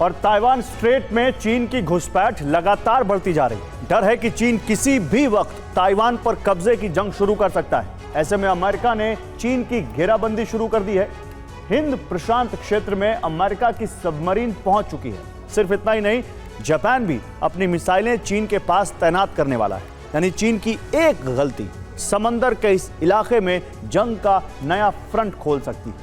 और Taiwan straight में चीन की घुसपैठ लगातार बढ़ती जा रही है। डर है कि चीन किसी भी वक्त ताइवान पर कब्जे की जंग शुरू कर सकता है। ऐसे में अमेरिका ने चीन की घेराबंदी शुरू कर दी है। हिंद प्रशांत क्षेत्र में अमेरिका की सबमरीन पहुंच चुकी है। सिर्फ इतना ही नहीं, जापान भी अपनी मिसाइलें चीन के पास तैनात करने वाला है। यानी चीन की एक गलती समंदर के इस इलाके में जंग का नया फ्रंट खोल सकती है।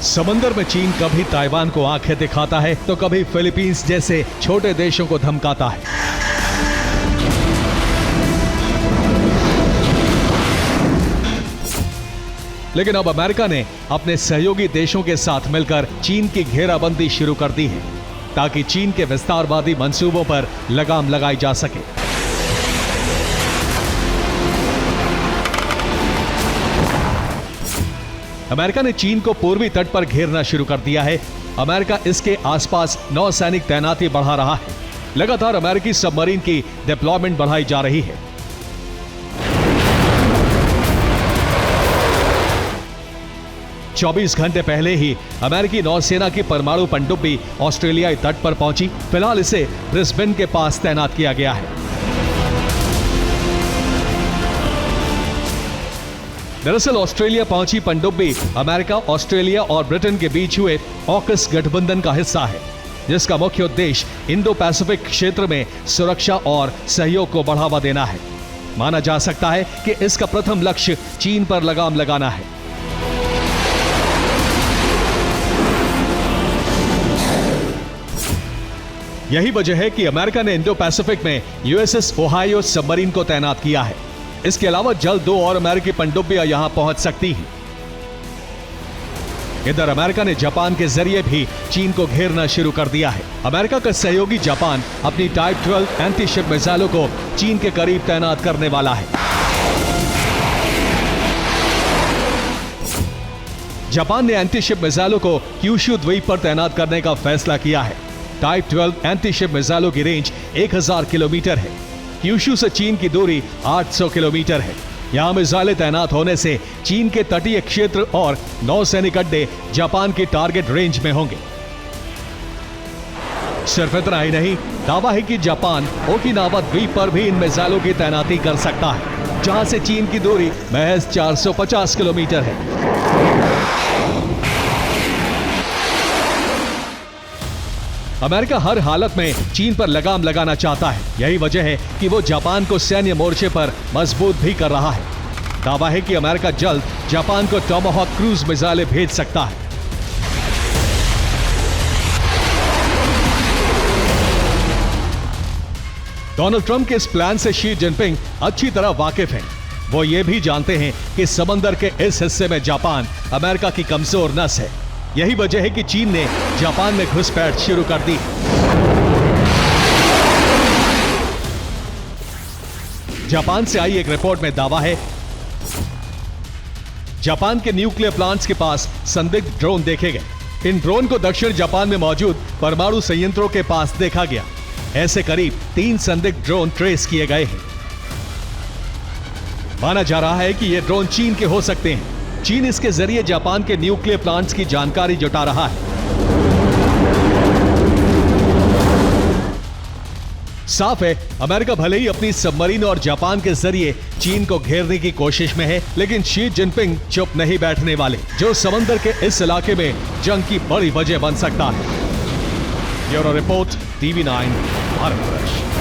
समंदर में चीन कभी ताइवान को आंखें दिखाता है तो कभी फिलीपींस जैसे छोटे देशों को धमकाता है। लेकिन अब अमेरिका ने अपने सहयोगी देशों के साथ मिलकर चीन की घेराबंदी शुरू कर दी है ताकि चीन के विस्तारवादी मंसूबों पर लगाम लगाई जा सके। अमेरिका ने चीन को पूर्वी तट पर घेरना शुरू कर दिया है। अमेरिका इसके आसपास नौसैनिक तैनाती बढ़ा रहा है। लगातार अमेरिकी सबमरीन की डिप्लॉयमेंट बढ़ाई जा रही है। चौबीस घंटे पहले ही अमेरिकी नौसेना की परमाणु पनडुब्बी ऑस्ट्रेलियाई तट पर पहुंची। फिलहाल इसे ब्रिस्बेन के पास तैनात किया गया है। दरअसल ऑस्ट्रेलिया पहुंची पनडुब्बी अमेरिका, ऑस्ट्रेलिया और ब्रिटेन के बीच हुए ऑकस गठबंधन का हिस्सा है, जिसका मुख्य उद्देश्य इंडो पैसिफिक क्षेत्र में सुरक्षा और सहयोग को बढ़ावा देना है। माना जा सकता है कि इसका प्रथम लक्ष्य चीन पर लगाम लगाना है। यही वजह है कि अमेरिका ने इंडो पैसिफिक में यूएसएस ओहायो सबमरीन को तैनात किया है। इसके अलावा जल्द 2 और अमेरिकी पनडुब्बियां यहां पहुंच सकती हैं। इधर अमेरिका ने जापान के जरिए भी चीन को घेरना शुरू कर दिया है। अमेरिका का सहयोगी जापान अपनी टाइप 12 एंटी-शिप मिसाइलों को चीन के करीब तैनात करने वाला है। जापान ने एंटी-शिप मिसाइलों को क्यूशु द्वीप पर तैनात करने का फैसला किया है। टाइप 12 एंटी-शिप मिसाइलों की रेंज 1000 किलोमीटर है। क्यूशु से चीन की दूरी 800 किलोमीटर है। यहां मिसाइलें तैनात होने से चीन के तटीय क्षेत्र और नौसैनिक अड्डे जापान की टारगेट रेंज में होंगे। सिर्फ इतना ही नहीं, दावा है कि जापान ओकिनावा द्वीप पर भी इन मिसाइलों की तैनाती कर सकता है, जहां से चीन की दूरी महज 450 किलोमीटर है। अमेरिका हर हालत में चीन पर लगाम लगाना चाहता है। यही वजह है कि वो जापान को सैन्य मोर्चे पर मजबूत भी कर रहा है। दावा है कि अमेरिका जल्द जापान को टॉमाहॉक क्रूज मिसाइलें भेज सकता है। डोनाल्ड ट्रंप के इस प्लान से शी जिनपिंग अच्छी तरह वाकिफ हैं। वो ये भी जानते हैं कि समंदर के इस हिस्से में जापान अमेरिका की कमजोर नस है। यही वजह है कि चीन ने जापान में घुसपैठ शुरू कर दी। जापान से आई एक रिपोर्ट में दावा है, जापान के न्यूक्लियर प्लांट्स के पास संदिग्ध ड्रोन देखे गए। इन ड्रोन को दक्षिण जापान में मौजूद परमाणु संयंत्रों के पास देखा गया। ऐसे करीब 3 संदिग्ध ड्रोन ट्रेस किए गए हैं। माना जा रहा है कि ये ड्रोन चीन के हो सकते हैं। चीन इसके जरिए जापान के न्यूक्लियर प्लांट्स की जानकारी जुटा रहा है। साफ है, अमेरिका भले ही अपनी सबमरीन और जापान के जरिए चीन को घेरने की कोशिश में है, लेकिन शी जिनपिंग चुप नहीं बैठने वाले, जो समंदर के इस इलाके में जंग की बड़ी वजह बन सकता है। Bureau report, TV9 Bharat.